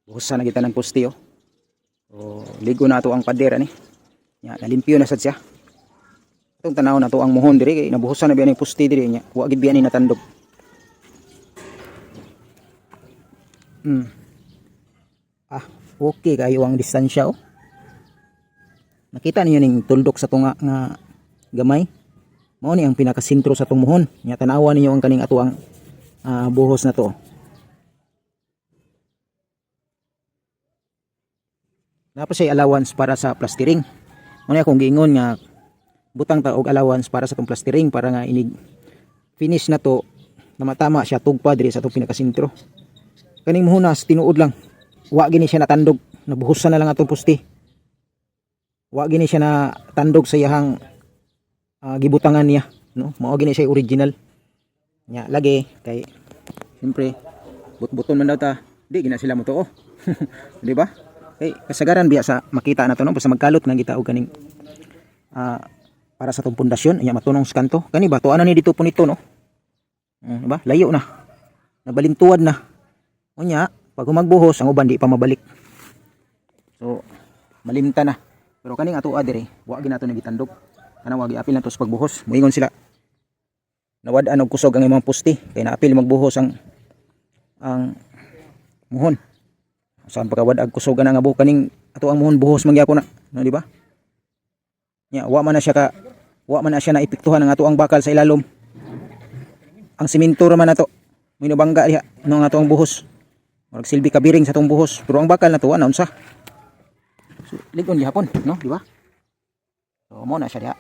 Buhusan na kita ng poste oh. So, ligo na to ang pader ani. Nya nalimpyo na sad siya. Itong tanaw na to ang muhon diri kay nabuhusan na biya ning poste diri nya. Wa gid biya ni natandog. Okay kayo ang distansya oh. Nakita niyo ning tuldok sa tunga nga gamay. Mao ni ang pinakasentro sa tong muhon. Nya tanawan ninyo ang kaning atuang buhos na to. Dapat siya allowance para sa plastering. Muna akong giingon nga butang ta og allowance para sa tong plastering para nga inig finish na to na matama siya tugpa diri sa tong pinakasentro. Kaning muhunas tinuod lang. Wa gini siya natandog. Nabuhusan na lang atong poste. Wa gini siya natandog sa iyahang gibutangan niya, no? Mao gini siya original. Nya lagi kay siyempre but-buton man daw ta. Di gina sila mo to oh. Di ba? Okay, kasagaran biya sa makita na to no basta magkalot na kita og kaning para sa tong pundasyon nya matunong sa kanto. Kani ba tuan na ni dito po nito no? Di ba? Layo na. Nabalintuad na. Unya, pag humagbuhos ang uban di pa mabalik. So, malimta na. Pero kaning ato adire, wa gyud nato nagitandog. Kana wa giapil na to sa pagbuhos. Moingon sila. Nawad-an og kusog ang imong pusti kay naapil magbuhos ang muhon. Saan pagkawad ag kusogan nga buho kaning ato ang muhon buhos mangyapon na, no di ba? Nya wa man na siya na epektuhan ang ato ang bakal sa ilalom. Ang semento ra man nato. May nabangga diha no ang ato ang buhos. Murag silbi kabiring sa atong buhos, pero ang bakal na to ana unsa? So, ligon gihapon, no, di ba? So mo na siya diha.